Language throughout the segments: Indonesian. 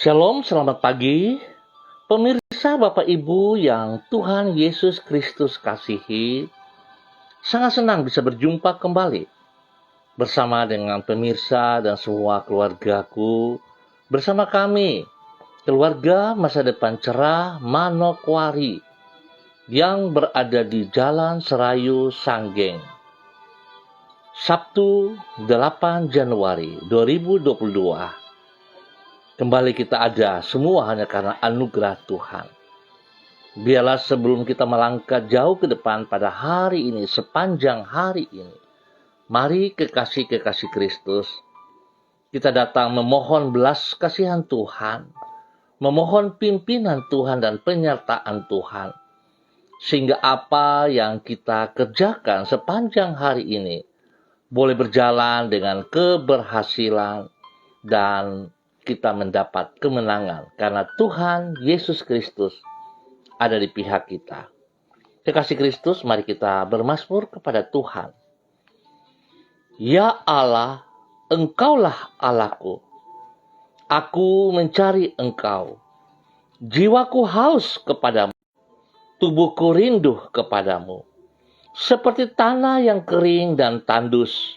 Shalom, selamat pagi. Pemirsa Bapak Ibu yang Tuhan Yesus Kristus kasihi, sangat senang bisa berjumpa kembali bersama dengan pemirsa dan semua keluargaku, bersama kami, keluarga masa depan cerah Manokwari, yang berada di Jalan Serayu Sanggeng. Sabtu 8 Januari 2022. Kembali kita ada semua hanya karena anugerah Tuhan. Biarlah sebelum kita melangkah jauh ke depan pada hari ini, sepanjang hari ini, mari kekasih-kekasih Kristus, kita datang memohon belas kasihan Tuhan, memohon pimpinan Tuhan dan penyertaan Tuhan, sehingga apa yang kita kerjakan sepanjang hari ini boleh berjalan dengan keberhasilan dan kita mendapat kemenangan karena Tuhan Yesus Kristus ada di pihak kita. Kekasih Kristus, mari kita bermazmur kepada Tuhan. Ya Allah, Engkaulah Allahku. Aku mencari Engkau. Jiwaku haus kepadamu. Tubuhku rindu kepadamu. Seperti tanah yang kering dan tandus,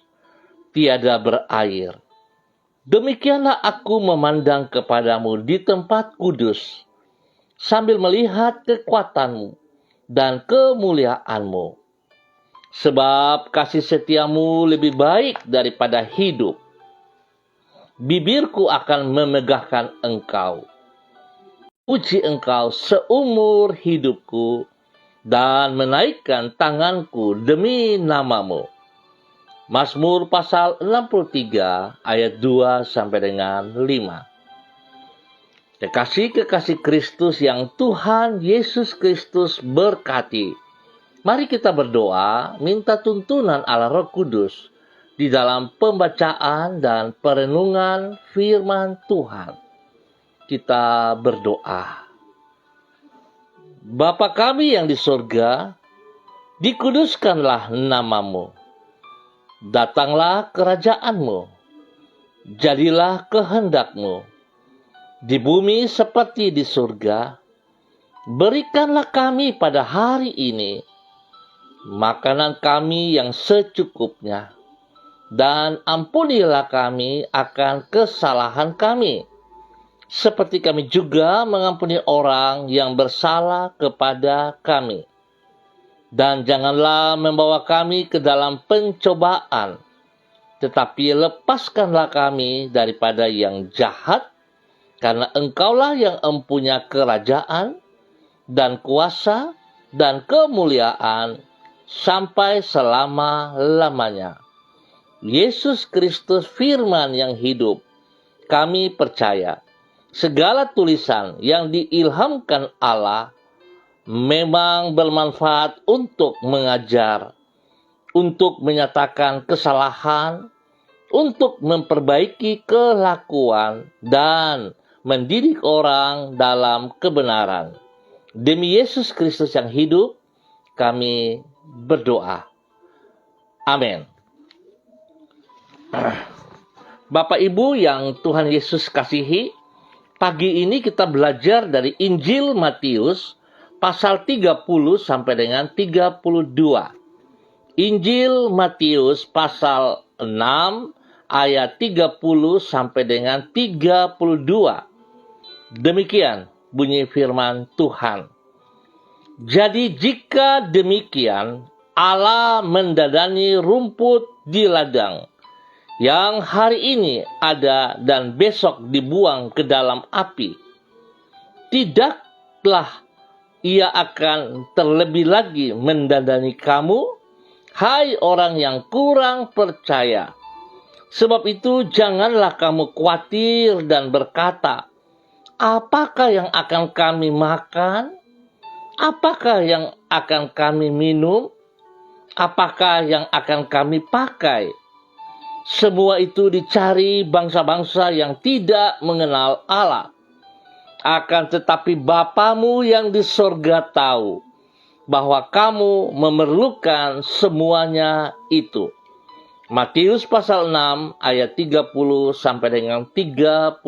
tiada berair. Demikianlah aku memandang kepadamu di tempat kudus, sambil melihat kekuatanmu dan kemuliaanmu. Sebab kasih setiamu lebih baik daripada hidup. Bibirku akan memegahkan Engkau. Puji Engkau seumur hidupku dan menaikkan tanganku demi namamu. Mazmur pasal 63 ayat 2 sampai dengan 5. Kekasih-kekasih Kristus yang Tuhan Yesus Kristus berkati. Mari kita berdoa, minta tuntunan Allah Roh Kudus di dalam pembacaan dan perenungan firman Tuhan. Kita berdoa. Bapa kami yang di surga, dikuduskanlah namamu. Datanglah kerajaanmu, jadilah kehendakmu, di bumi seperti di surga. Berikanlah kami pada hari ini makanan kami yang secukupnya, dan ampunilah kami akan kesalahan kami, seperti kami juga mengampuni orang yang bersalah kepada kami. Dan janganlah membawa kami ke dalam pencobaan, tetapi lepaskanlah kami daripada yang jahat, karena Engkaulah yang empunya kerajaan dan kuasa dan kemuliaan sampai selama-lamanya. Yesus Kristus firman yang hidup, kami percaya segala tulisan yang diilhamkan Allah memang bermanfaat untuk mengajar, untuk menyatakan kesalahan, untuk memperbaiki kelakuan, dan mendidik orang dalam kebenaran. Demi Yesus Kristus yang hidup, kami berdoa. Amin. Bapak Ibu yang Tuhan Yesus kasihi, pagi ini kita belajar dari Injil Matius, pasal 30 sampai dengan 32. Injil Matius pasal 6 ayat 30 sampai dengan 32. Demikian bunyi firman Tuhan. Jadi jika demikian, Allah mendadani rumput di ladang, yang hari ini ada dan besok dibuang ke dalam api. Tidaklah Ia akan terlebih lagi mendandani kamu, hai orang yang kurang percaya. Sebab itu janganlah kamu khawatir dan berkata, apakah yang akan kami makan? Apakah yang akan kami minum? Apakah yang akan kami pakai? Semua itu dicari bangsa-bangsa yang tidak mengenal Allah. Akan tetapi Bapamu yang di sorga tahu bahwa kamu memerlukan semuanya itu. Matius pasal 6 ayat 30 sampai dengan 32.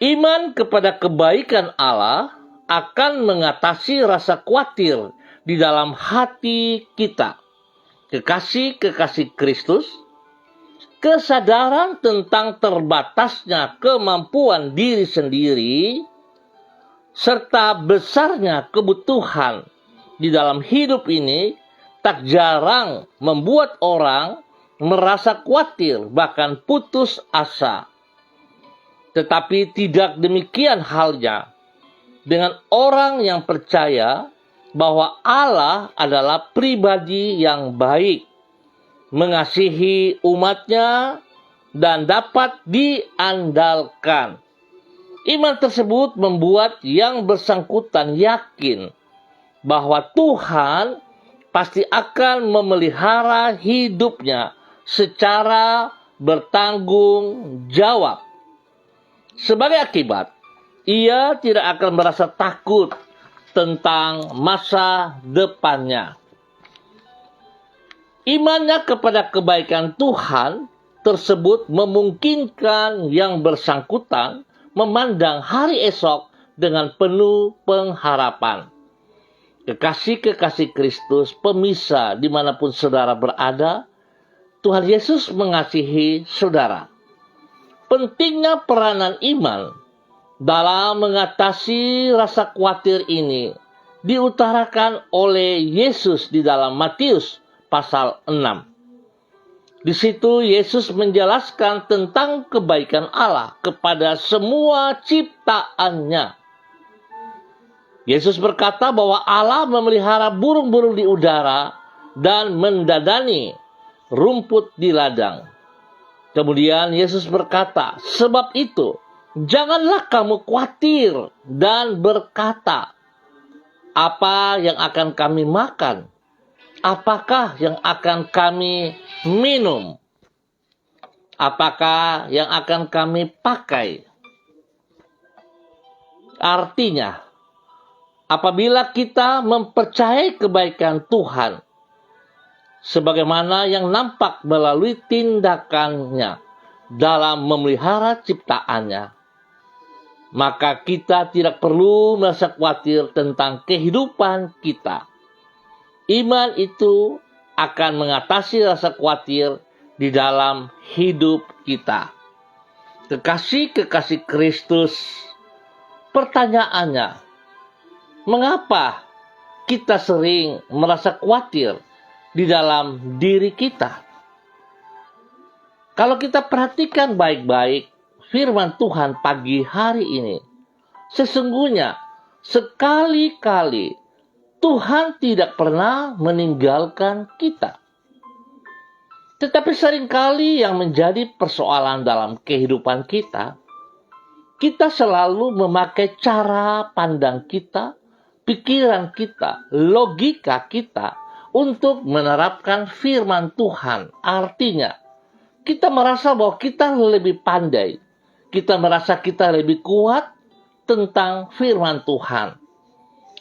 Iman kepada kebaikan Allah akan mengatasi rasa khawatir di dalam hati kita. Kekasih-kekasih Kristus, kesadaran tentang terbatasnya kemampuan diri sendiri, serta besarnya kebutuhan di dalam hidup ini tak jarang membuat orang merasa khawatir, bahkan putus asa. Tetapi tidak demikian halnya dengan orang yang percaya bahwa Allah adalah pribadi yang baik, mengasihi umatnya, dan dapat diandalkan. Iman tersebut membuat yang bersangkutan yakin bahwa Tuhan pasti akan memelihara hidupnya secara bertanggung jawab. Sebagai akibat, ia tidak akan merasa takut tentang masa depannya. Imannya kepada kebaikan Tuhan tersebut memungkinkan yang bersangkutan memandang hari esok dengan penuh pengharapan. Kekasih-kekasih Kristus, pemirsa dimanapun saudara berada, Tuhan Yesus mengasihi saudara. Pentingnya peranan iman dalam mengatasi rasa khawatir ini diutarakan oleh Yesus di dalam Matius pasal 6. Di situ Yesus menjelaskan tentang kebaikan Allah kepada semua ciptaannya. Yesus berkata bahwa Allah memelihara burung-burung di udara dan mendadani rumput di ladang. Kemudian Yesus berkata, sebab itu janganlah kamu khawatir dan berkata, apa yang akan kami makan? Apakah yang akan kami minum? Apakah yang akan kami pakai? Artinya, apabila kita mempercayai kebaikan Tuhan, sebagaimana yang nampak melalui tindakannya dalam memelihara ciptaannya, maka kita tidak perlu merasa khawatir tentang kehidupan kita. Iman itu akan mengatasi rasa khawatir di dalam hidup kita. Kekasih-kekasih Kristus, pertanyaannya, mengapa kita sering merasa khawatir di dalam diri kita? Kalau kita perhatikan baik-baik firman Tuhan pagi hari ini, sesungguhnya sekali-kali Tuhan tidak pernah meninggalkan kita. Tetapi seringkali yang menjadi persoalan dalam kehidupan kita, kita selalu memakai cara pandang kita, pikiran kita, logika kita untuk menerapkan firman Tuhan. Artinya, kita merasa bahwa kita lebih pandai. Kita merasa kita lebih kuat tentang firman Tuhan.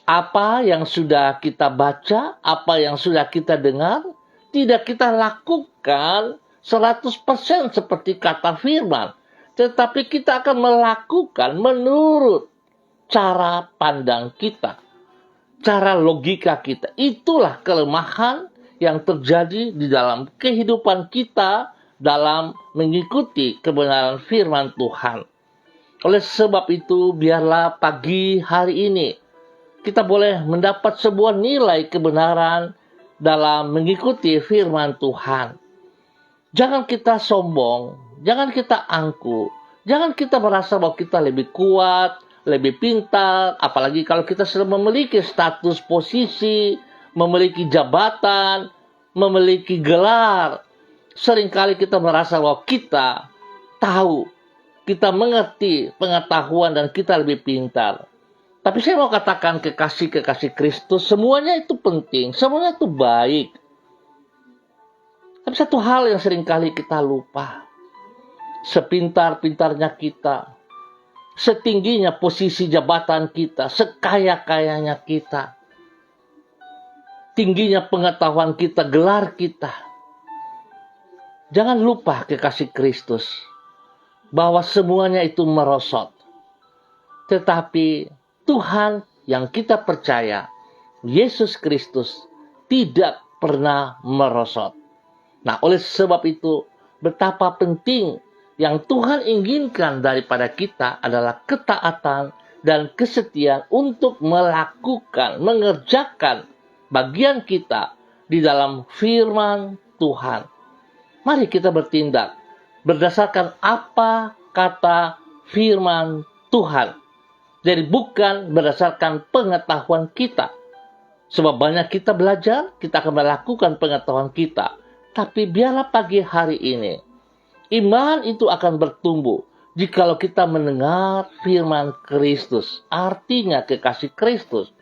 Apa yang sudah kita baca, apa yang sudah kita dengar, tidak kita lakukan 100% seperti kata firman. Tetapi kita akan melakukan menurut cara pandang kita, cara logika kita. Itulah kelemahan yang terjadi di dalam kehidupan kita dalam mengikuti kebenaran firman Tuhan. Oleh sebab itu, biarlah pagi hari ini kita boleh mendapat sebuah nilai kebenaran dalam mengikuti firman Tuhan. Jangan kita sombong, jangan kita angkuh, jangan kita merasa bahwa kita lebih kuat, lebih pintar, apalagi kalau kita sudah memiliki status posisi, memiliki jabatan, memiliki gelar. Seringkali kita merasa bahwa kita tahu, kita mengerti pengetahuan dan kita lebih pintar. Tapi saya mau katakan kekasih-kekasih Kristus, semuanya itu penting, semuanya itu baik. Tapi satu hal yang seringkali kita lupa, sepintar-pintarnya kita, setingginya posisi jabatan kita, sekaya-kayanya kita, tingginya pengetahuan kita, gelar kita. Jangan lupa kekasih Kristus, bahwa semuanya itu merosot. Tetapi Tuhan yang kita percaya, Yesus Kristus, tidak pernah merosot. Nah, oleh sebab itu, betapa penting yang Tuhan inginkan daripada kita adalah ketaatan dan kesetiaan untuk melakukan, mengerjakan bagian kita di dalam firman Tuhan. Mari kita bertindak berdasarkan apa kata firman Tuhan. Jadi bukan berdasarkan pengetahuan kita. Sebab banyak kita belajar, kita akan melakukan pengetahuan kita. Tapi biarlah pagi hari ini, iman itu akan bertumbuh jikalau kita mendengar firman Kristus. Artinya kekasih Kristus.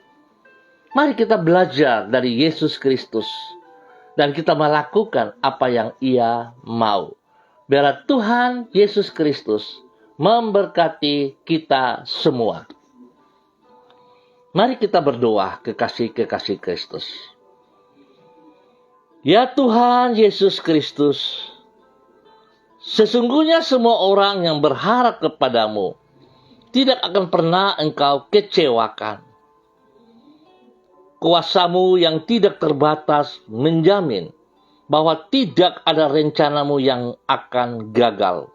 Mari kita belajar dari Yesus Kristus. Dan kita melakukan apa yang Ia mau. Biarlah Tuhan Yesus Kristus memberkati kita semua. Mari kita berdoa, kekasih-kekasih Kristus. Ya Tuhan Yesus Kristus, sesungguhnya semua orang yang berharap kepadamu tidak akan pernah Engkau kecewakan. Kuasamu yang tidak terbatas menjamin bahwa tidak ada rencanamu yang akan gagal.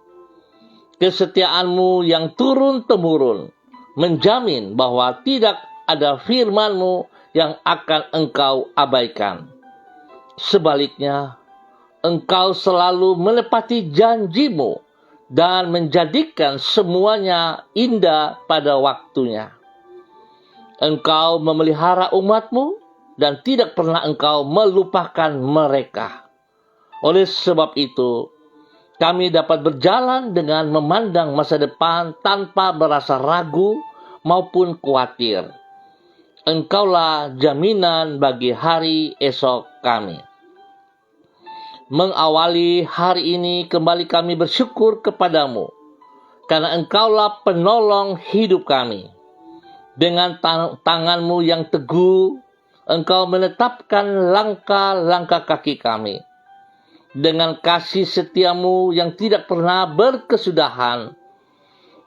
Kesetiaanmu yang turun-temurun menjamin bahwa tidak ada firman-Mu yang akan Engkau abaikan. Sebaliknya, Engkau selalu menepati janji-Mu dan menjadikan semuanya indah pada waktunya. Engkau memelihara umat-Mu dan tidak pernah Engkau melupakan mereka. Oleh sebab itu, kami dapat berjalan dengan memandang masa depan tanpa merasa ragu maupun khawatir. Engkaulah jaminan bagi hari esok kami. Mengawali hari ini kembali kami bersyukur kepadamu, karena Engkaulah penolong hidup kami. Dengan tangan-Mu yang teguh, Engkau menetapkan langkah-langkah kaki kami. Dengan kasih setia-Mu yang tidak pernah berkesudahan,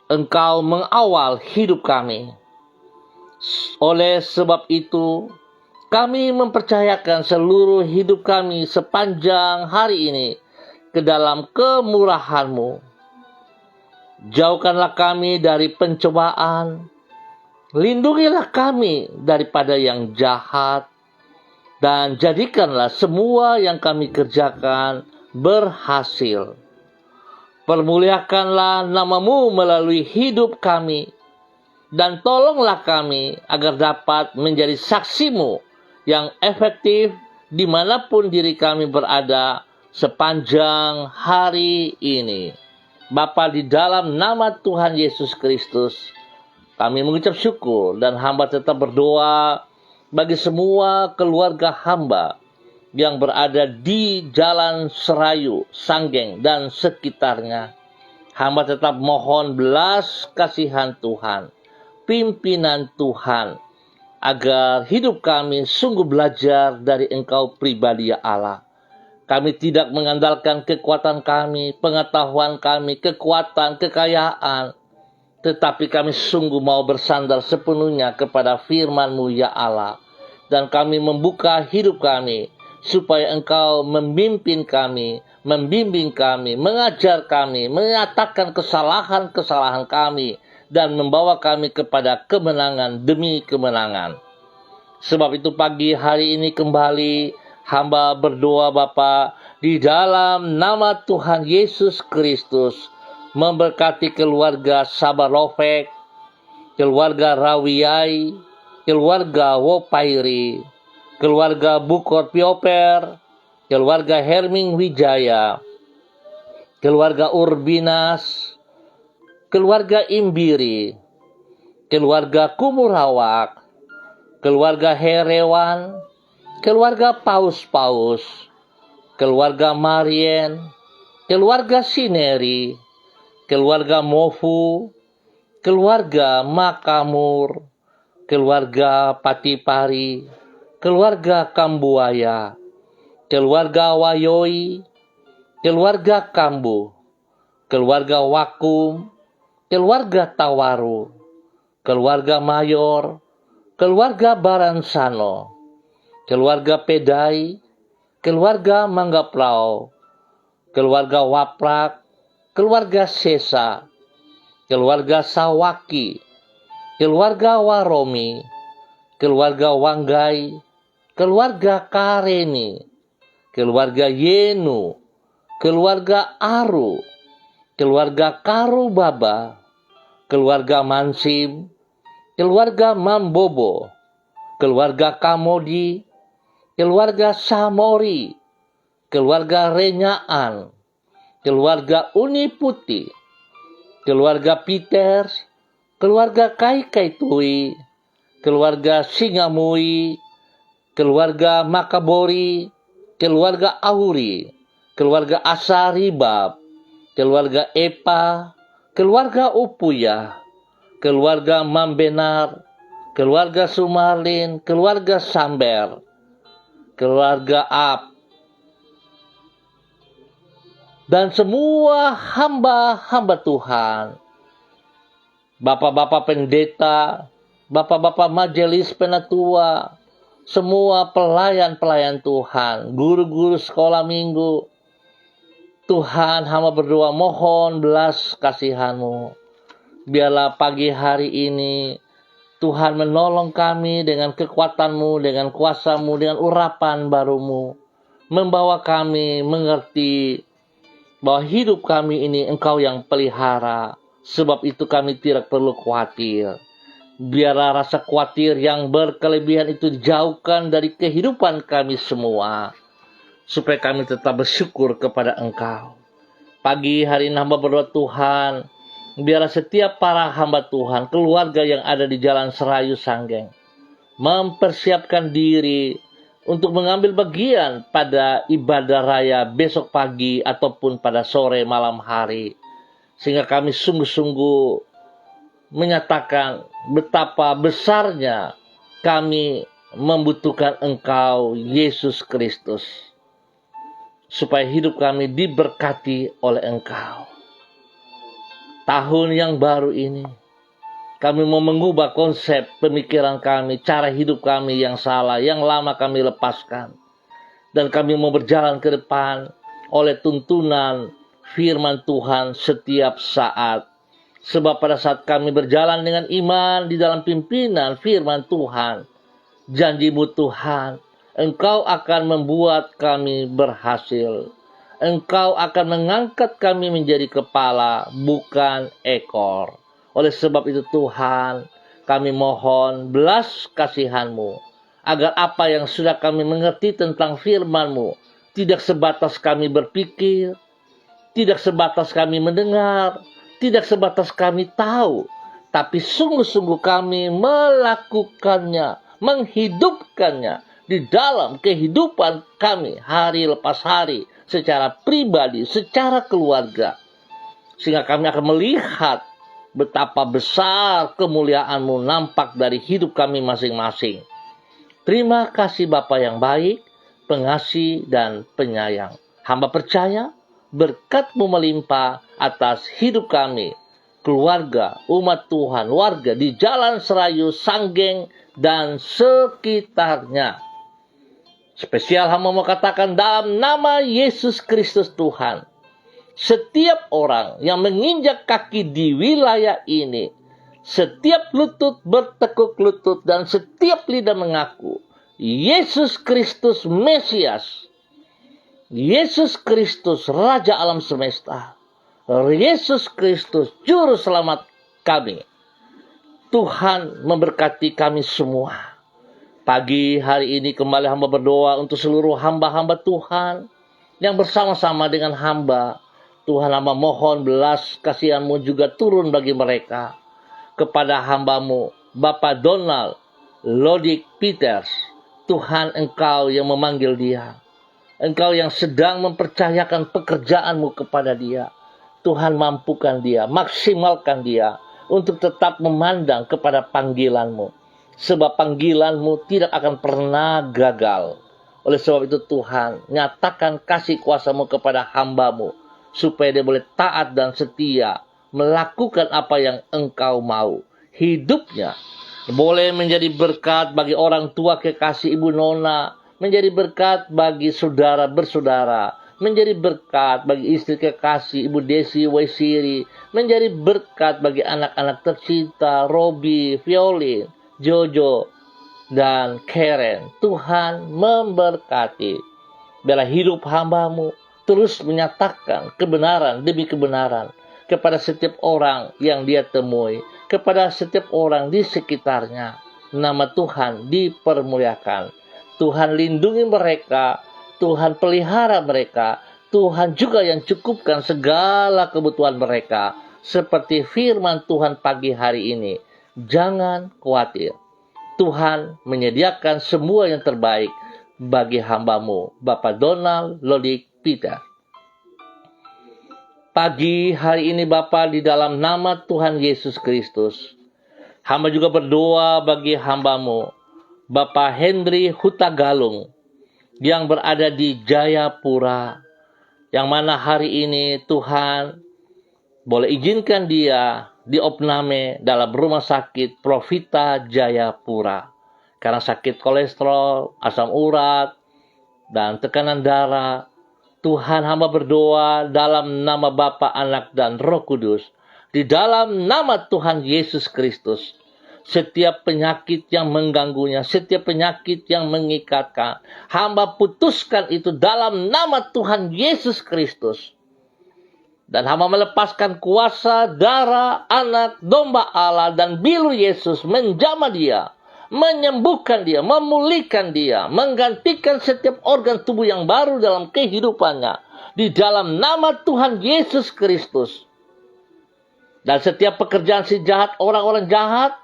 Engkau mengawal hidup kami. Oleh sebab itu, kami mempercayakan seluruh hidup kami sepanjang hari ini ke dalam kemurahan-Mu. Jauhkanlah kami dari pencobaan, lindungilah kami daripada yang jahat, dan jadikanlah semua yang kami kerjakan berhasil. Permuliakanlah nama-Mu melalui hidup kami, dan tolonglah kami agar dapat menjadi saksi-Mu yang efektif dimanapun diri kami berada sepanjang hari ini. Bapa, di dalam nama Tuhan Yesus Kristus, kami mengucap syukur dan hamba tetap berdoa bagi semua keluarga hamba yang berada di Jalan Serayu, Sanggeng, dan sekitarnya. Hamba tetap mohon belas kasihan Tuhan, pimpinan Tuhan, agar hidup kami sungguh belajar dari Engkau pribadi ya Allah. Kami tidak mengandalkan kekuatan kami, pengetahuan kami, kekuatan, kekayaan, tetapi kami sungguh mau bersandar sepenuhnya kepada firman-Mu ya Allah. Dan kami membuka hidup kami supaya Engkau memimpin kami, membimbing kami, mengajar kami, menyatakan kesalahan-kesalahan kami, dan membawa kami kepada kemenangan demi kemenangan. Sebab itu pagi hari ini kembali hamba berdoa Bapa, di dalam nama Tuhan Yesus Kristus, memberkati keluarga Sabarofek, keluarga Rawiyai, keluarga Wopairi, keluarga Bukor Pioper, keluarga Herming Wijaya, keluarga Urbinas, keluarga Imbiri, keluarga Kumurawak, keluarga Herewan, keluarga Paus-Paus, keluarga Marien, keluarga Sineri, keluarga Mofu, keluarga Makamur, keluarga Patipari, keluarga Kambuaya, keluarga Wayoi, keluarga Kambu, keluarga Wakum, keluarga Tawaru, keluarga Mayor, keluarga Baransano, keluarga Pedai, keluarga Manggaprao, keluarga Waprak, keluarga Sesa, keluarga Sawaki, keluarga Waromi, keluarga Wanggai, keluarga Kareni, keluarga Yenu, keluarga Aru, keluarga Karubaba, keluarga Mansim, keluarga Mambobo, keluarga Kamodi, keluarga Samori, keluarga Renyaan, keluarga Uni Putih, keluarga Peters, keluarga Kaikaitui, keluarga Singamui, keluarga Makabori, keluarga Auri, keluarga Asaribab, keluarga Epa, keluarga Upuya, keluarga Mambenar, keluarga Sumarlin, keluarga Samber, keluarga Ab, dan semua hamba-hamba Tuhan, bapak-bapak pendeta, bapak-bapak majelis penatua, semua pelayan-pelayan Tuhan, guru-guru sekolah minggu. Tuhan, hamba berdoa mohon belas kasihan-Mu. Biarlah pagi hari ini Tuhan menolong kami dengan kekuatan-Mu, dengan kuasa-Mu, dengan urapan baru-Mu. Membawa kami mengerti bahwa hidup kami ini Engkau yang pelihara. Sebab itu kami tidak perlu khawatir. Biarlah rasa khawatir yang berkelebihan itu dijauhkan dari kehidupan kami semua. Supaya kami tetap bersyukur kepada Engkau. Pagi hari ini hamba berdoa Tuhan, biarlah setiap para hamba Tuhan, keluarga yang ada di Jalan Serayu Sanggeng, mempersiapkan diri untuk mengambil bagian pada ibadah raya besok pagi ataupun pada sore malam hari. Sehingga kami sungguh-sungguh menyatakan betapa besarnya kami membutuhkan Engkau, Yesus Kristus. Supaya hidup kami diberkati oleh Engkau. Tahun yang baru ini, kami mau mengubah konsep pemikiran kami, cara hidup kami yang salah, yang lama kami lepaskan. Dan kami mau berjalan ke depan oleh tuntunan firman Tuhan setiap saat. Sebab pada saat kami berjalan dengan iman di dalam pimpinan firman Tuhan, janji-Mu Tuhan, Engkau akan membuat kami berhasil. Engkau akan mengangkat kami menjadi kepala, bukan ekor. Oleh sebab itu Tuhan, kami mohon belas kasihan-Mu, agar apa yang sudah kami mengerti tentang firman-Mu, tidak sebatas kami berpikir, tidak sebatas kami mendengar, tidak sebatas kami tahu, tapi sungguh-sungguh kami melakukannya, menghidupkannya di dalam kehidupan kami hari lepas hari, secara pribadi, secara keluarga. Sehingga kami akan melihat betapa besar kemuliaan-Mu nampak dari hidup kami masing-masing. Terima kasih Bapa yang baik, pengasih dan penyayang. Hamba percaya berkat-Mu melimpah atas hidup kami, keluarga, umat Tuhan, warga di Jalan Serayu, Sanggeng, dan sekitarnya. Spesial hamba mau katakan dalam nama Yesus Kristus Tuhan, setiap orang yang menginjak kaki di wilayah ini, setiap lutut bertekuk lutut dan setiap lidah mengaku, Yesus Kristus Mesias, Yesus Kristus Raja Alam Semesta, Yesus Kristus Juru Selamat kami. Tuhan memberkati kami semua. Pagi hari ini kembali hamba berdoa untuk seluruh hamba-hamba Tuhan yang bersama-sama dengan hamba. Tuhan, hamba mohon belas kasihan-Mu juga turun bagi mereka. Kepada hamba-Mu, Bapak Donald Lodik Peters. Tuhan, Engkau yang memanggil dia. Engkau yang sedang mempercayakan pekerjaan-Mu kepada dia. Tuhan, mampukan dia, maksimalkan dia untuk tetap memandang kepada panggilan-Mu. Sebab panggilan-Mu tidak akan pernah gagal. Oleh sebab itu Tuhan, nyatakan kasih kuasa-Mu kepada hamba-Mu, supaya dia boleh taat dan setia, melakukan apa yang Engkau mau. hidupnya. Boleh menjadi berkat bagi orang tua kekasih Ibu Nona, menjadi berkat bagi saudara bersaudara, menjadi berkat bagi istri kekasih Ibu Desi Waisiri, menjadi berkat bagi anak-anak tercinta Robi, Violin, Jojo, dan Karen. Tuhan memberkati. Biarlah hidup hamba-Mu terus menyatakan kebenaran demi kebenaran kepada setiap orang yang dia temui, kepada setiap orang di sekitarnya. Nama Tuhan dipermuliakan. Tuhan lindungi mereka, Tuhan pelihara mereka, Tuhan juga yang cukupkan segala kebutuhan mereka. Seperti firman Tuhan pagi hari ini, jangan khawatir. Tuhan menyediakan semua yang terbaik bagi hamba-Mu, Bapak Donald Lodik Peter. Pagi hari ini Bapa, di dalam nama Tuhan Yesus Kristus, hamba juga berdoa bagi hamba-Mu, Bapak Henry Hutagalung, yang berada di Jayapura, yang mana hari ini Tuhan boleh izinkan dia diopname dalam rumah sakit Profita Jayapura, karena sakit kolesterol, asam urat, dan tekanan darah. Tuhan, hamba berdoa dalam nama Bapa, Anak, dan Roh Kudus, di dalam nama Tuhan Yesus Kristus, setiap penyakit yang mengganggunya, setiap penyakit yang mengikatkan, hamba putuskan itu dalam nama Tuhan Yesus Kristus. Dan hamba melepaskan kuasa darah anak domba Allah dan bilu Yesus menjamah dia, menyembuhkan dia, memulihkan dia, menggantikan setiap organ tubuh yang baru dalam kehidupannya, di dalam nama Tuhan Yesus Kristus. Dan setiap pekerjaan si jahat, orang-orang jahat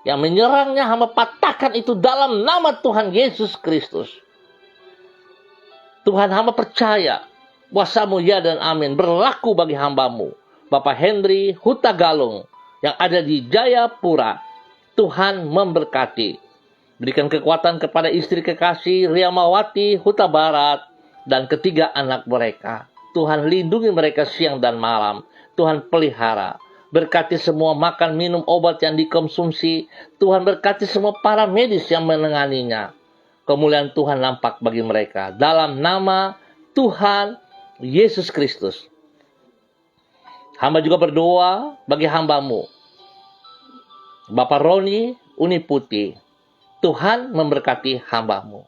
yang menyerangnya, hamba patahkan itu dalam nama Tuhan Yesus Kristus. Tuhan, hamba percaya kuasa-Mu ya dan amin berlaku bagi hamba-Mu, Bapak Henry Hutagalung, yang ada di Jayapura. Tuhan memberkati. Berikan kekuatan kepada istri kekasih Riamawati Huta Barat dan ketiga anak mereka. Tuhan lindungi mereka siang dan malam. Tuhan pelihara. Berkati semua makan, minum, obat yang dikonsumsi. Tuhan berkati semua para medis yang menanganinya. Kemuliaan Tuhan nampak bagi mereka. Dalam nama Tuhan Yesus Kristus. Hamba juga berdoa bagi hamba-Mu, Bapak Roni Uniputi. Tuhan memberkati hamba-Mu.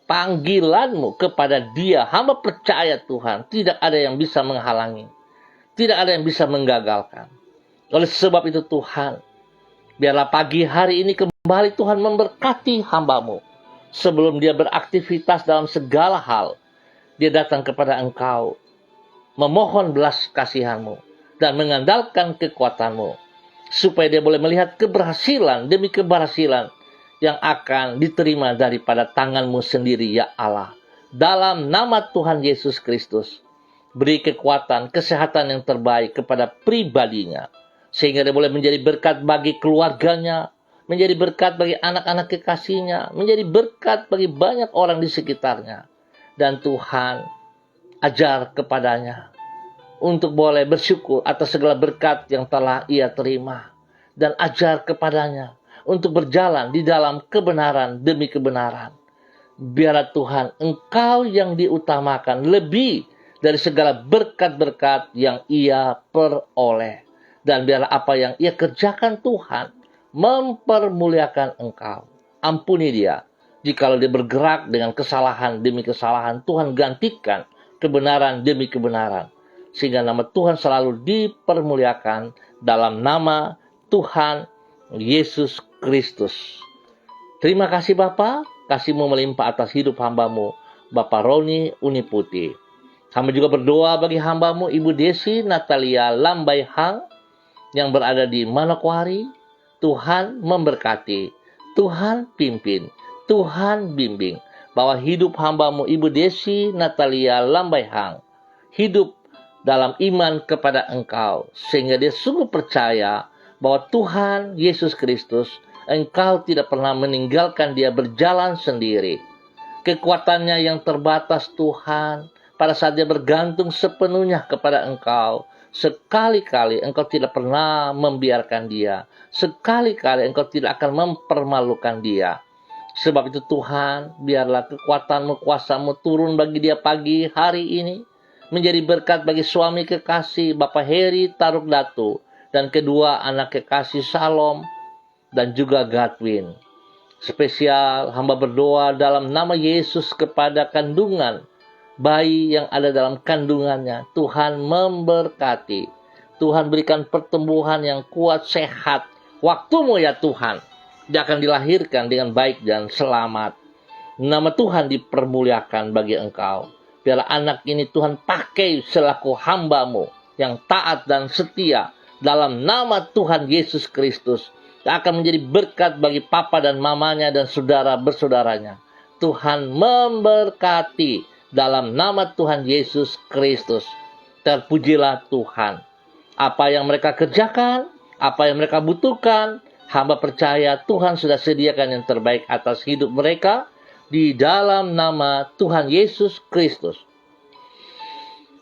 Panggilan-Mu kepada dia, hamba percaya Tuhan, tidak ada yang bisa menghalangi. Tidak ada yang bisa menggagalkan. Oleh sebab itu Tuhan, biarlah pagi hari ini kembali Tuhan memberkati hamba-Mu. Sebelum dia beraktivitas dalam segala hal, dia datang kepada Engkau, memohon belas kasihan-Mu, dan mengandalkan kekuatan-Mu, supaya dia boleh melihat keberhasilan demi keberhasilan yang akan diterima daripada tangan-Mu sendiri, ya Allah. Dalam nama Tuhan Yesus Kristus, beri kekuatan, kesehatan yang terbaik kepada pribadinya, sehingga dia boleh menjadi berkat bagi keluarganya, menjadi berkat bagi anak-anak kekasihnya, menjadi berkat bagi banyak orang di sekitarnya. Dan Tuhan, ajar kepadanya untuk boleh bersyukur atas segala berkat yang telah ia terima. Dan ajar kepadanya untuk berjalan di dalam kebenaran demi kebenaran. Biarlah Tuhan, Engkau yang diutamakan lebih dari segala berkat-berkat yang ia peroleh. Dan biarlah apa yang ia kerjakan Tuhan mempermuliakan Engkau. Ampuni dia. Jikalau dia bergerak dengan kesalahan demi kesalahan, Tuhan gantikan kebenaran demi kebenaran. Sehingga nama Tuhan selalu dipermuliakan dalam nama Tuhan Yesus Kristus. Terima kasih Bapa, kasih-Mu melimpah atas hidup hamba-Mu, Bapak Roni Uniputi. Hamba juga berdoa bagi hamba-Mu, Ibu Desi Natalia Lambai Hang, yang berada di Manokwari. Tuhan memberkati, Tuhan pimpin, Tuhan bimbing, bahwa hidup hamba-Mu, Ibu Desi Natalia Lambai Hang, hidup dalam iman kepada Engkau, sehingga dia sungguh percaya bahwa Tuhan Yesus Kristus, Engkau tidak pernah meninggalkan dia berjalan sendiri. Kekuatannya yang terbatas Tuhan, pada saat dia bergantung sepenuhnya kepada Engkau, Sekali-kali Engkau tidak pernah membiarkan dia. Sekali-kali Engkau tidak akan mempermalukan dia. Sebab itu Tuhan, biarlah kekuatan-Mu, kuasa-Mu turun bagi dia pagi hari ini. Menjadi berkat bagi suami kekasih Bapak Heri Taruk Datu. Dan kedua anak kekasih Salom dan juga Godwin. Spesial hamba berdoa dalam nama Yesus kepada kandungan bayi yang ada dalam kandungannya. Tuhan memberkati. Tuhan berikan pertumbuhan yang kuat, sehat. Waktu-Mu ya Tuhan. Dia akan dilahirkan dengan baik dan selamat. Nama Tuhan dipermuliakan bagi Engkau. Biarlah anak ini Tuhan pakai selaku hamba-Mu yang taat dan setia. Dalam nama Tuhan Yesus Kristus. Yang akan menjadi berkat bagi papa dan mamanya dan saudara bersaudaranya. Tuhan memberkati dalam nama Tuhan Yesus Kristus. Terpujilah Tuhan. Apa yang mereka kerjakan, apa yang mereka butuhkan, hamba percaya Tuhan sudah sediakan yang terbaik atas hidup mereka di dalam nama Tuhan Yesus Kristus.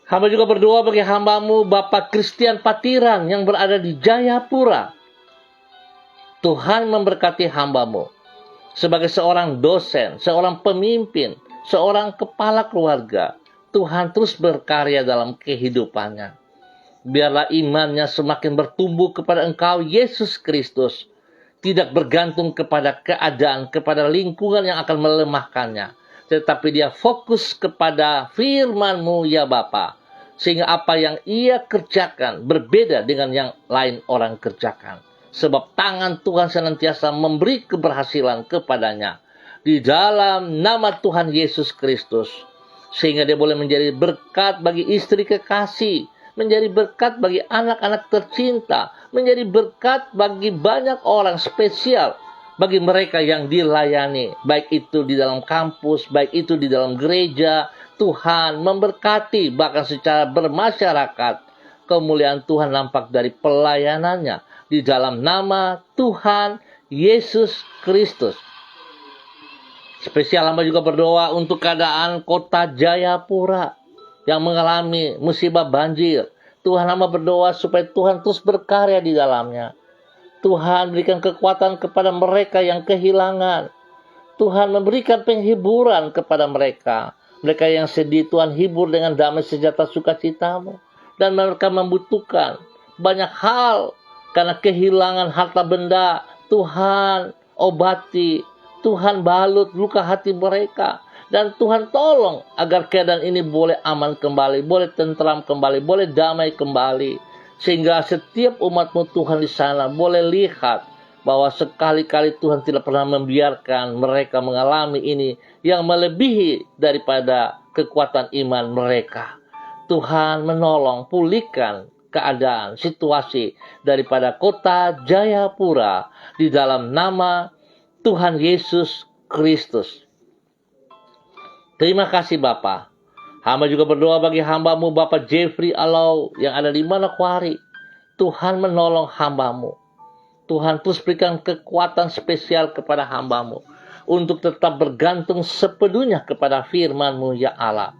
Hamba juga berdoa bagi hamba-Mu Bapak Christian Patiran yang berada di Jayapura. Tuhan memberkati hamba-Mu sebagai seorang dosen, seorang pemimpin, seorang kepala keluarga. Tuhan terus berkarya dalam kehidupannya. Biarlah imannya semakin bertumbuh kepada Engkau Yesus Kristus. Tidak bergantung kepada keadaan, kepada lingkungan yang akan melemahkannya. Tetapi dia fokus kepada firman-Mu ya Bapa. Sehingga apa yang ia kerjakan berbeda dengan yang lain orang kerjakan. Sebab tangan Tuhan senantiasa memberi keberhasilan kepadanya. Di dalam nama Tuhan Yesus Kristus. Sehingga dia boleh menjadi berkat bagi istri kekasih. Menjadi berkat bagi anak-anak tercinta, menjadi berkat bagi banyak orang spesial, bagi mereka yang dilayani, baik itu di dalam kampus, baik itu di dalam gereja. Tuhan memberkati, bahkan secara bermasyarakat, kemuliaan Tuhan nampak dari pelayanannya, di dalam nama Tuhan Yesus Kristus. Spesial hamba juga berdoa untuk keadaan kota Jayapura yang mengalami musibah banjir. Tuhan hamba berdoa supaya Tuhan terus berkarya di dalamnya. Tuhan berikan kekuatan kepada mereka yang kehilangan. Tuhan memberikan penghiburan kepada mereka. Mereka yang sedih Tuhan hibur dengan damai sejahtera sukacita-Mu. Dan mereka membutuhkan banyak hal karena kehilangan harta benda. Tuhan obati, Tuhan balut luka hati mereka. Dan Tuhan tolong agar keadaan ini boleh aman kembali, boleh tentram kembali, boleh damai kembali. Sehingga setiap umat-Mu Tuhan di sana boleh lihat bahwa sekali-kali Tuhan tidak pernah membiarkan mereka mengalami ini yang melebihi daripada kekuatan iman mereka. Tuhan menolong, pulihkan keadaan, situasi daripada kota Jayapura di dalam nama Tuhan Yesus Kristus. Terima kasih Bapa. Hamba juga berdoa bagi hamba-Mu Bapak Jeffrey Alau yang ada di Manokwari. Tuhan menolong hamba-Mu. Tuhan terus berikan kekuatan spesial kepada hamba-Mu untuk tetap bergantung sepenuhnya kepada firman-Mu ya Allah.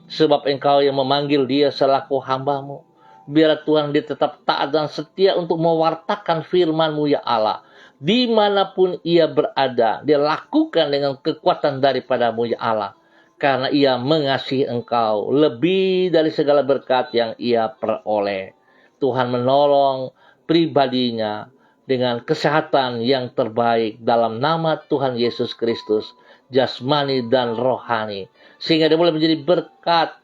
Sebab Engkau yang memanggil dia selaku hamba-Mu. Biar Tuhan dia tetap taat dan setia untuk mewartakan firman-Mu ya Allah. Dimanapun ia berada, dia lakukan dengan kekuatan daripada-Mu ya Allah. Karena ia mengasihi Engkau lebih dari segala berkat yang ia peroleh. Tuhan menolong pribadinya dengan kesehatan yang terbaik dalam nama Tuhan Yesus Kristus, jasmani dan rohani. Sehingga dia boleh menjadi berkat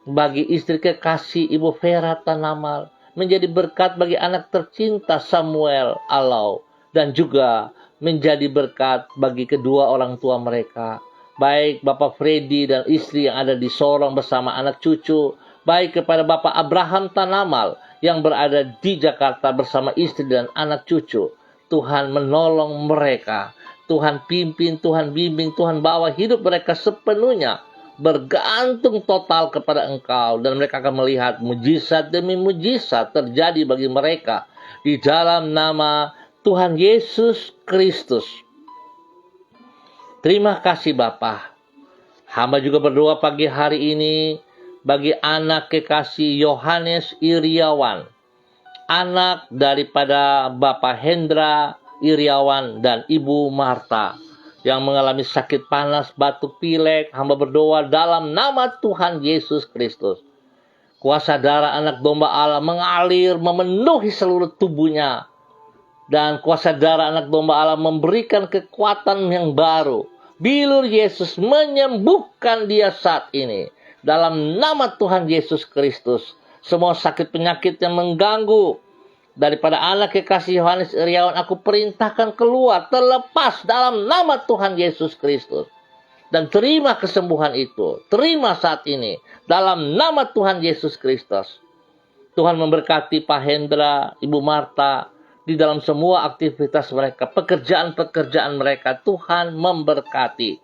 bagi istri kekasih Ibu Vera Tanamal, menjadi berkat bagi anak tercinta Samuel Alau, dan juga menjadi berkat bagi kedua orang tua mereka. Baik Bapak Freddy dan istri yang ada di Sorong bersama anak cucu. Baik kepada Bapak Abraham Tanamal yang berada di Jakarta bersama istri dan anak cucu. Tuhan menolong mereka. Tuhan pimpin, Tuhan bimbing, Tuhan bawa hidup mereka sepenuhnya. Bergantung total kepada Engkau. Dan mereka akan melihat mujizat demi mujizat terjadi bagi mereka. Di dalam nama Tuhan Yesus Kristus. Terima kasih Bapa. Hamba juga berdoa pagi hari ini bagi anak kekasih Yohanes Iriawan, anak daripada Bapak Hendra Iriawan dan Ibu Marta yang mengalami sakit panas, batuk pilek. Hamba berdoa dalam nama Tuhan Yesus Kristus. Kuasa darah anak domba Allah mengalir memenuhi seluruh tubuhnya. Dan kuasa darah anak domba Allah memberikan kekuatan yang baru. Bilur Yesus menyembuhkan dia saat ini. Dalam nama Tuhan Yesus Kristus. Semua sakit penyakit yang mengganggu daripada anak kekasih Yohanes Iriawan, aku perintahkan keluar, terlepas dalam nama Tuhan Yesus Kristus. Dan terima kesembuhan itu. Terima saat ini. Dalam nama Tuhan Yesus Kristus. Tuhan memberkati Pak Hendra, Ibu Marta, di dalam semua aktivitas mereka, pekerjaan-pekerjaan mereka, Tuhan memberkati.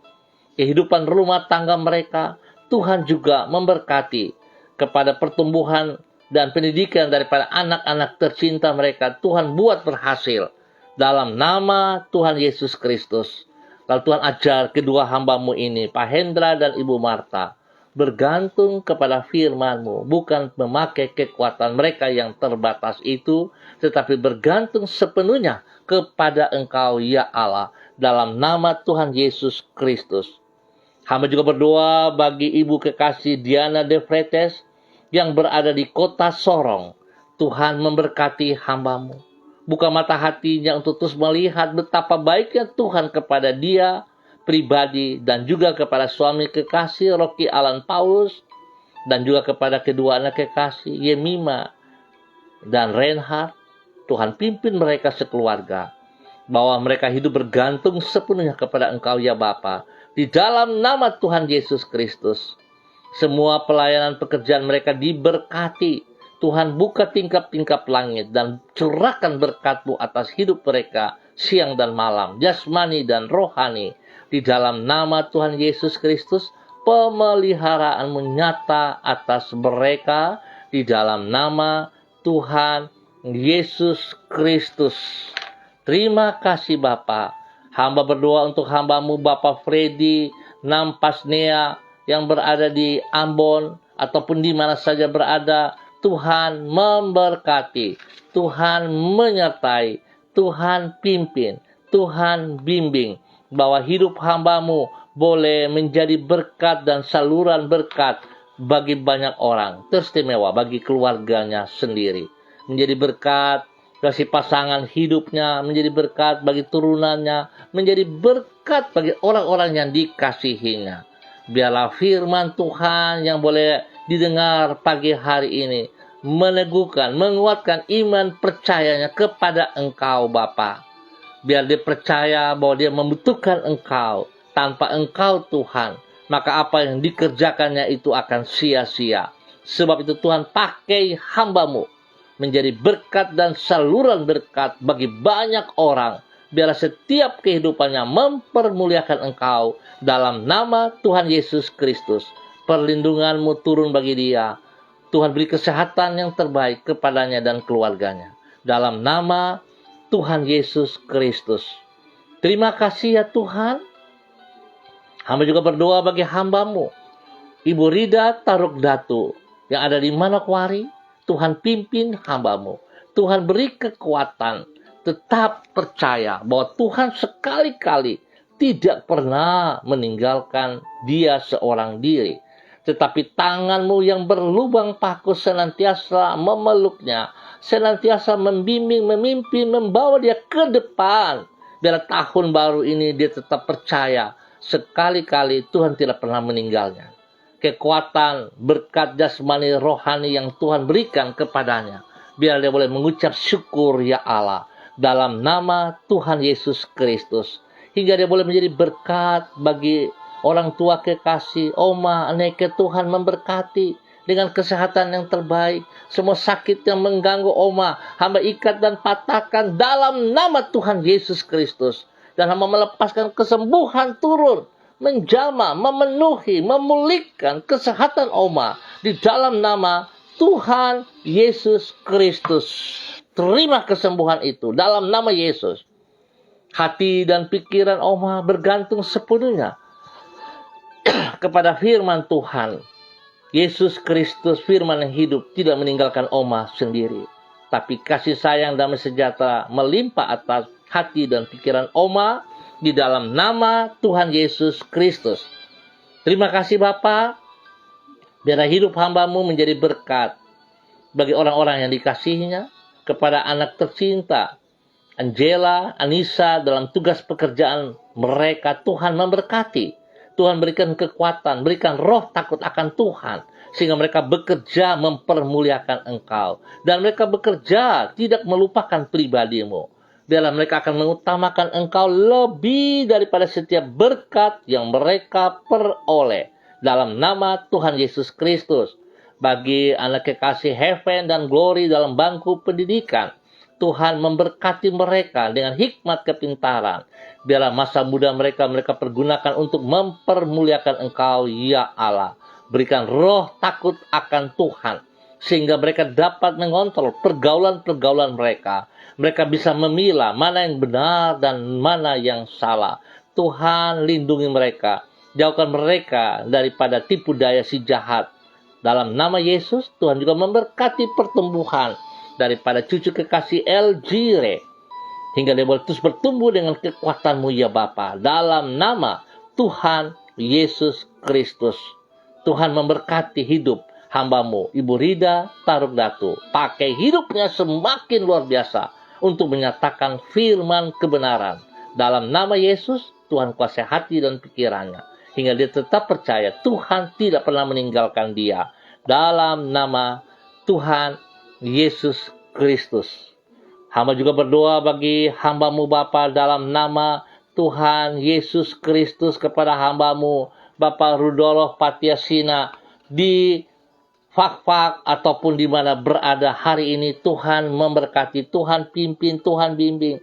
Kehidupan rumah tangga mereka, Tuhan juga memberkati. Kepada pertumbuhan dan pendidikan daripada anak-anak tercinta mereka, Tuhan buat berhasil. Dalam nama Tuhan Yesus Kristus. Lalu Tuhan ajar kedua hamba-Mu ini, Pak Hendra dan Ibu Marta, bergantung kepada firman-Mu, bukan memakai kekuatan mereka yang terbatas itu, tetapi bergantung sepenuhnya kepada Engkau, ya Allah, dalam nama Tuhan Yesus Kristus. Hamba juga berdoa bagi Ibu kekasih Diana De Fretes yang berada di kota Sorong. Tuhan memberkati hamba-Mu. Buka mata hatinya untuk terus melihat betapa baiknya Tuhan kepada dia pribadi dan juga kepada suami kekasih Rocky Alan Paulus dan juga kepada kedua anak kekasih Yemima dan Reinhard. Tuhan pimpin mereka sekeluarga, bahwa mereka hidup bergantung sepenuhnya kepada Engkau, ya Bapa. Di dalam nama Tuhan Yesus Kristus, semua pelayanan pekerjaan mereka diberkati. Tuhan buka tingkap-tingkap langit dan curahkan berkat-Mu atas hidup mereka siang dan malam, jasmani dan rohani. Di dalam nama Tuhan Yesus Kristus, pemeliharaan-Mu nyata atas mereka. Di dalam nama Tuhan Yesus Kristus. Terima kasih Bapa. Hamba berdoa untuk hamba-Mu Bapak Freddy Nampasnea yang berada di Ambon ataupun di mana saja berada. Tuhan memberkati, Tuhan menyertai, Tuhan pimpin, Tuhan bimbing, bahwa hidup hamba-Mu boleh menjadi berkat dan saluran berkat bagi banyak orang, teristimewa bagi keluarganya sendiri, menjadi berkat bagi pasangan hidupnya, menjadi berkat bagi turunannya, menjadi berkat bagi orang-orang yang dikasihinya. Biarlah firman Tuhan yang boleh didengar pagi hari ini meneguhkan, menguatkan iman percayanya kepada Engkau Bapa. Biar dia percaya bahwa dia membutuhkan Engkau. Tanpa Engkau Tuhan, maka apa yang dikerjakannya itu akan sia-sia. Sebab itu Tuhan pakai hamba-Mu menjadi berkat dan saluran berkat bagi banyak orang. Biarlah setiap kehidupannya mempermuliakan Engkau. Dalam nama Tuhan Yesus Kristus, perlindungan-Mu turun bagi dia. Tuhan beri kesehatan yang terbaik kepadanya dan keluarganya. Dalam nama Tuhan Yesus Kristus. Terima kasih ya Tuhan. Hamba juga berdoa bagi hamba-Mu, Ibu Rida Taruk Datu, yang ada di Manokwari. Tuhan pimpin hamba-Mu. Tuhan beri kekuatan. Tetap percaya bahwa Tuhan sekali-kali tidak pernah meninggalkan dia seorang diri. Tetapi tangan-Mu yang berlubang paku senantiasa memeluknya, senantiasa membimbing, memimpin, membawa dia ke depan. Biar tahun baru ini dia tetap percaya, sekali-kali Tuhan tidak pernah meninggalnya. Kekuatan, berkat jasmani rohani yang Tuhan berikan kepadanya, biar dia boleh mengucap syukur ya Allah, dalam nama Tuhan Yesus Kristus. Hingga dia boleh menjadi berkat bagi orang tua kekasih, oma, neke. Tuhan memberkati dengan kesehatan yang terbaik. Semua sakit yang mengganggu oma, hamba ikat dan patahkan dalam nama Tuhan Yesus Kristus. Dan hamba melepaskan kesembuhan turun, menjamah, memenuhi, memulihkan kesehatan oma di dalam nama Tuhan Yesus Kristus. Terima kesembuhan itu dalam nama Yesus. Hati dan pikiran oma bergantung sepenuhnya kepada firman Tuhan. Yesus Kristus firman yang hidup tidak meninggalkan Oma sendiri. Tapi kasih sayang damai sejahtera melimpah atas hati dan pikiran Oma di dalam nama Tuhan Yesus Kristus. Terima kasih Bapa, biarlah hidup hamba-Mu menjadi berkat bagi orang-orang yang dikasihinya, kepada anak tercinta Angela, Anissa dalam tugas pekerjaan mereka. Tuhan memberkati. Tuhan berikan kekuatan, berikan roh takut akan Tuhan, sehingga mereka bekerja mempermuliakan Engkau. Dan mereka bekerja tidak melupakan pribadi-Mu. Biarlah mereka akan mengutamakan Engkau lebih daripada setiap berkat yang mereka peroleh. Dalam nama Tuhan Yesus Kristus. Bagi anak kekasih Heaven dan Glory dalam bangku pendidikan, Tuhan memberkati mereka dengan hikmat kepintaran. Biarlah masa muda mereka pergunakan untuk mempermuliakan Engkau, ya Allah. Berikan roh takut akan Tuhan, sehingga mereka dapat mengontrol pergaulan-pergaulan mereka. Mereka bisa memilah mana yang benar dan mana yang salah. Tuhan lindungi mereka, jauhkan mereka daripada tipu daya si jahat. Dalam nama Yesus, Tuhan juga memberkati pertumbuhan daripada cucu kekasih Elgire, hingga dia boleh terus bertumbuh dengan kekuatan-Mu ya Bapa. Dalam nama Tuhan Yesus Kristus. Tuhan memberkati hidup hamba-Mu, Ibu Rida Taruk Datu. Pakai hidupnya semakin luar biasa untuk menyatakan firman kebenaran. Dalam nama Yesus, Tuhan kuasai hati dan pikirannya, hingga dia tetap percaya Tuhan tidak pernah meninggalkan dia. Dalam nama Tuhan Yesus Kristus. Hamba juga berdoa bagi hamba-Mu Bapa dalam nama Tuhan Yesus Kristus kepada hamba-Mu Bapak Rudolf Patiasina di Fak-Fak ataupun di mana berada hari ini. Tuhan memberkati, Tuhan pimpin, Tuhan bimbing.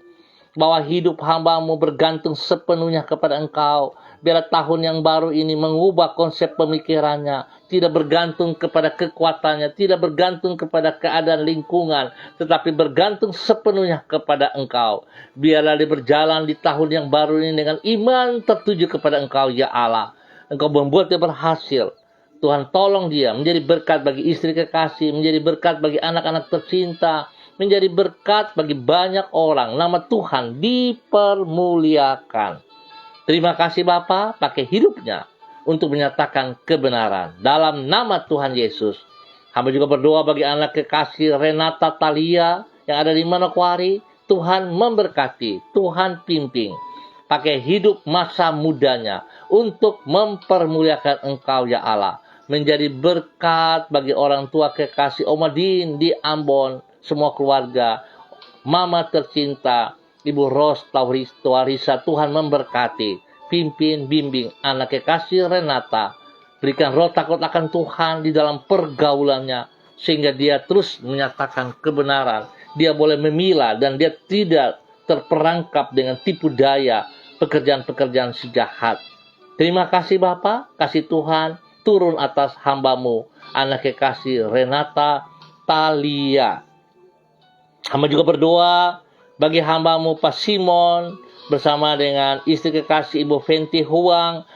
Bahwa hidup hamba-Mu bergantung sepenuhnya kepada Engkau. Biarlah tahun yang baru ini mengubah konsep pemikirannya. Tidak bergantung kepada kekuatannya, tidak bergantung kepada keadaan lingkungan, tetapi bergantung sepenuhnya kepada Engkau. Biarlah dia berjalan di tahun yang baru ini dengan iman tertuju kepada Engkau, ya Allah. Engkau membuat dia berhasil. Tuhan tolong dia menjadi berkat bagi istri kekasih, menjadi berkat bagi anak-anak tercinta, menjadi berkat bagi banyak orang. Nama Tuhan dipermuliakan. Terima kasih Bapa, pakai hidupnya untuk menyatakan kebenaran. Dalam nama Tuhan Yesus. Hamba juga berdoa bagi anak kekasih Renata Talia yang ada di Manokwari. Tuhan memberkati, Tuhan pimpin. Pakai hidup masa mudanya untuk mempermuliakan Engkau ya Allah. Menjadi berkat bagi orang tua kekasih Omadin di Ambon, semua keluarga. Mama tercinta, Ibu Ros Tawarisa, Tuhan memberkati, pimpin, bimbing anak kekasih Renata. Berikan roh takut akan Tuhan di dalam pergaulannya, sehingga dia terus menyatakan kebenaran. Dia boleh memilah dan dia tidak terperangkap dengan tipu daya pekerjaan-pekerjaan si jahat. Terima kasih Bapa, kasih Tuhan turun atas hamba-Mu, anak kekasih Renata Talia. Hamba juga berdoa bagi hamba-Mu Pak Simon bersama dengan istri kekasih Ibu Fenty Huang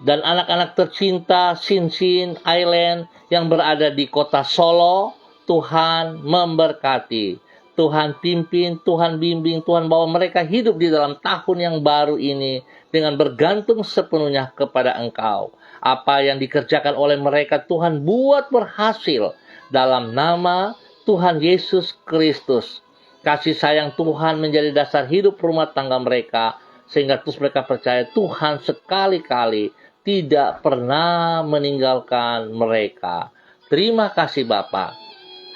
dan anak-anak tercinta Sinsin Island yang berada di kota Solo. Tuhan memberkati, Tuhan pimpin, Tuhan bimbing, Tuhan bawa mereka hidup di dalam tahun yang baru ini dengan bergantung sepenuhnya kepada Engkau. Apa yang dikerjakan oleh mereka Tuhan buat berhasil dalam nama Tuhan Yesus Kristus. Kasih sayang Tuhan menjadi dasar hidup rumah tangga mereka, sehingga terus mereka percaya Tuhan sekali-kali tidak pernah meninggalkan mereka. Terima kasih Bapa.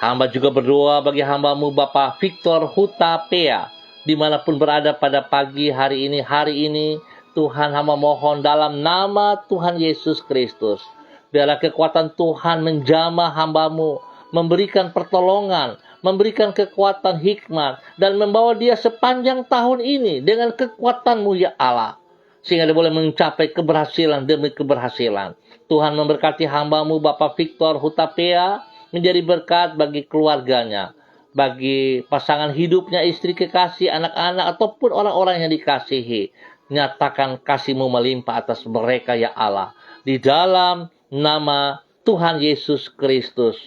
Hamba juga berdoa bagi hamba-Mu Bapak Victor Hutapea, dimanapun berada pada pagi hari ini. Tuhan hamba mohon dalam nama Tuhan Yesus Kristus. Biarlah kekuatan Tuhan menjamah hamba-Mu, memberikan pertolongan, memberikan kekuatan hikmat, dan membawa dia sepanjang tahun ini dengan kekuatan-Mu ya Allah, sehingga dia boleh mencapai keberhasilan demi keberhasilan. Tuhan memberkati hamba-Mu Bapak Victor Hutapea menjadi berkat bagi keluarganya, bagi pasangan hidupnya, istri kekasih, anak-anak, ataupun orang-orang yang dikasihi. Nyatakan kasih-Mu melimpah atas mereka ya Allah. Di dalam nama Tuhan Yesus Kristus.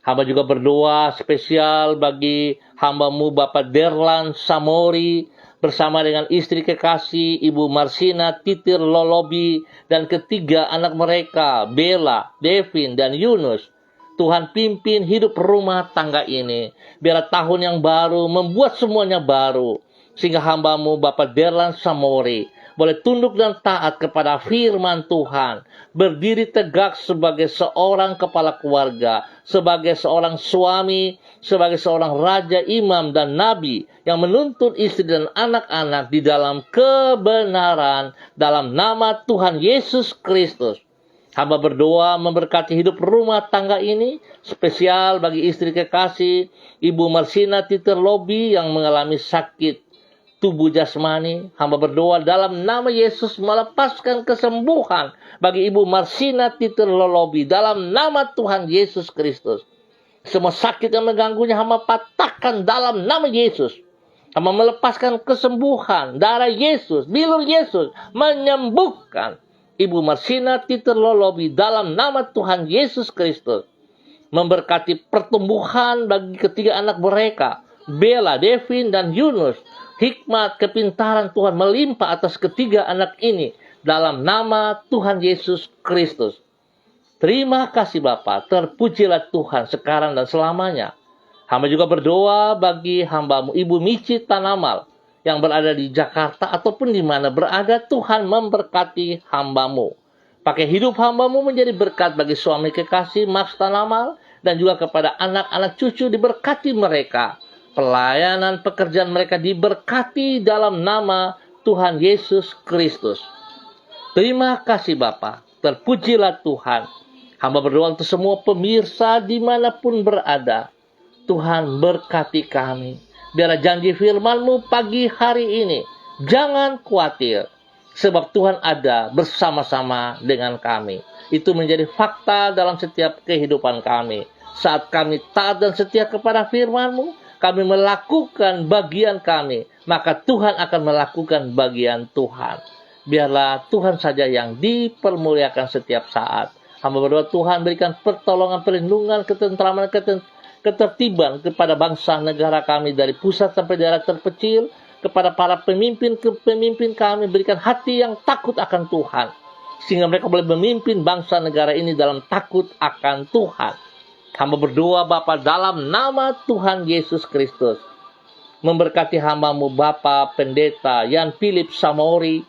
Hamba juga berdoa spesial bagi hamba-Mu Bapak Derlan Samori bersama dengan istri kekasih Ibu Marsina Titir Lolobi dan ketiga anak mereka, Bella, Devin, dan Yunus. Tuhan pimpin hidup rumah tangga ini. Biarlah tahun yang baru membuat semuanya baru. Sehingga hamba-Mu Bapak Derlan Samori boleh tunduk dan taat kepada firman Tuhan. Berdiri tegak sebagai seorang kepala keluarga. Sebagai seorang suami. Sebagai seorang raja, imam, dan nabi. Yang menuntun istri dan anak-anak di dalam kebenaran. Dalam nama Tuhan Yesus Kristus. Hamba berdoa memberkati hidup rumah tangga ini, spesial bagi istri kekasih, Ibu Marsina Titir Lobi yang mengalami sakit tubuh jasmani. Hamba berdoa dalam nama Yesus melepaskan kesembuhan bagi Ibu Marsina Titir Lolobi dalam nama Tuhan Yesus Kristus. Semua sakit yang mengganggunya hamba patahkan dalam nama Yesus. Hamba melepaskan kesembuhan, darah Yesus, bilur Yesus menyembuhkan Ibu Marsina Titir Lolobi dalam nama Tuhan Yesus Kristus. Memberkati pertumbuhan bagi ketiga anak mereka, Bella, Devin, dan Yunus. Hikmat, kepintaran Tuhan melimpah atas ketiga anak ini dalam nama Tuhan Yesus Kristus. Terima kasih Bapa, terpujilah Tuhan sekarang dan selamanya. Hamba juga berdoa bagi hamba-Mu Ibu Mici Tanamal yang berada di Jakarta ataupun di mana berada. Tuhan memberkati hamba-Mu. Pakai hidup hamba-Mu menjadi berkat bagi suami kekasih Max Tanamal dan juga kepada anak-anak cucu diberkati mereka. Pelayanan pekerjaan mereka diberkati dalam nama Tuhan Yesus Kristus. Terima kasih Bapa, terpujilah Tuhan. Hamba berdoa untuk semua pemirsa dimanapun berada. Tuhan berkati kami. Biarlah janji firman-Mu pagi hari ini. Jangan khawatir. Sebab Tuhan ada bersama-sama dengan kami. Itu menjadi fakta dalam setiap kehidupan kami. Saat kami taat dan setia kepada firman-Mu, kami melakukan bagian kami. Maka Tuhan akan melakukan bagian Tuhan. Biarlah Tuhan saja yang dipermuliakan setiap saat. Hamba berdoa Tuhan berikan pertolongan, perlindungan, ketentraman, ketertiban kepada bangsa negara kami dari pusat sampai daerah terpencil, kepada para pemimpin kami berikan hati yang takut akan Tuhan sehingga mereka boleh memimpin bangsa negara ini dalam takut akan Tuhan. Hamba berdoa Bapa dalam nama Tuhan Yesus Kristus, memberkati hamba-Mu Bapa Pendeta Yan Philip Samori.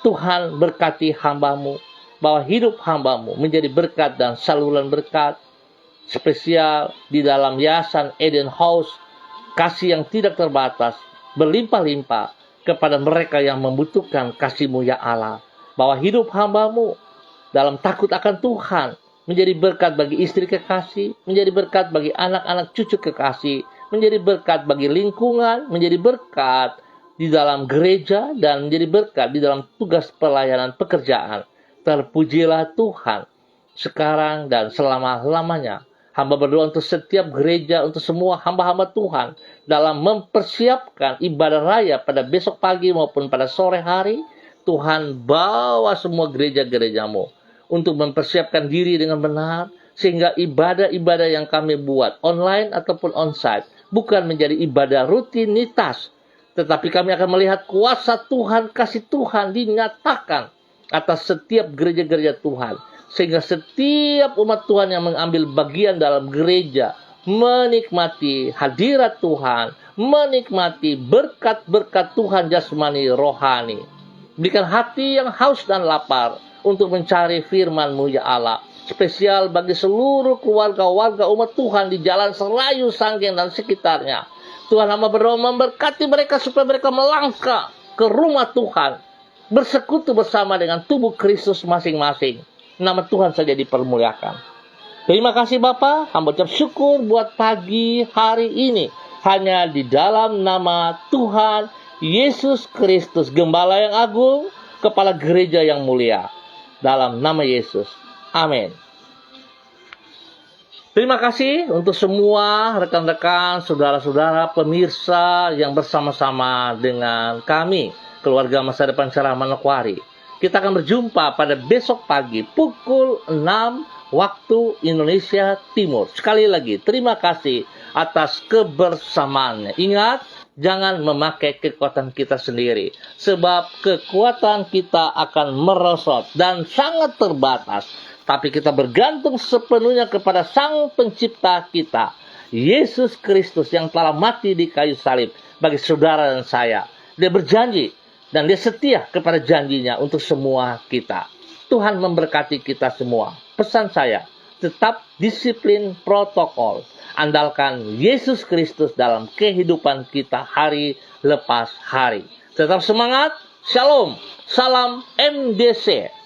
Tuhan berkati hamba-Mu, bahwa hidup hamba-Mu menjadi berkat dan saluran berkat spesial di dalam Yayasan Eden House, kasih yang tidak terbatas, berlimpah-limpah kepada mereka yang membutuhkan kasih-Mu ya Allah. Bahwa hidup hamba-Mu dalam takut akan Tuhan menjadi berkat bagi istri kekasih, menjadi berkat bagi anak-anak cucu kekasih, menjadi berkat bagi lingkungan, menjadi berkat di dalam gereja, dan menjadi berkat di dalam tugas pelayanan pekerjaan. Terpujilah Tuhan sekarang dan selama-lamanya. Hamba berdoa untuk setiap gereja, untuk semua hamba-hamba Tuhan dalam mempersiapkan ibadah raya pada besok pagi maupun pada sore hari. Tuhan bawa semua gereja-gereja-Mu untuk mempersiapkan diri dengan benar, sehingga ibadah-ibadah yang kami buat online ataupun onsite bukan menjadi ibadah rutinitas, tetapi kami akan melihat kuasa Tuhan, kasih Tuhan dinyatakan atas setiap gereja-gereja Tuhan. Sehingga setiap umat Tuhan yang mengambil bagian dalam gereja menikmati hadirat Tuhan, menikmati berkat-berkat Tuhan jasmani rohani. Berikan hati yang haus dan lapar untuk mencari firman-Mu ya Allah. Spesial bagi seluruh keluarga-warga umat Tuhan di Jalan Serayu, Sanggeng, dan sekitarnya. Tuhan hamba berdoa memberkati mereka supaya mereka melangkah ke rumah Tuhan, bersekutu bersama dengan tubuh Kristus masing-masing. Nama Tuhan saja dipermuliakan. Terima kasih Bapa, hamba ucap syukur buat pagi hari ini. Hanya di dalam nama Tuhan Yesus Kristus, Gembala yang agung, Kepala Gereja yang mulia. Dalam nama Yesus. Amin. Terima kasih untuk semua rekan-rekan, saudara-saudara, pemirsa yang bersama-sama dengan kami, keluarga Masa Depan Cerah Manokwari. Kita akan berjumpa pada besok pagi pukul 6 waktu Indonesia Timur. Sekali lagi, terima kasih atas kebersamaannya. Ingat, jangan memakai kekuatan kita sendiri, sebab kekuatan kita akan merosot dan sangat terbatas. Tapi kita bergantung sepenuhnya kepada Sang Pencipta kita, Yesus Kristus yang telah mati di kayu salib bagi saudara dan saya. Dia berjanji dan dia setia kepada janjinya untuk semua kita. Tuhan memberkati kita semua. Pesan saya, tetap disiplin protokol. Andalkan Yesus Kristus dalam kehidupan kita hari lepas hari. Tetap semangat. Shalom. Salam MDC.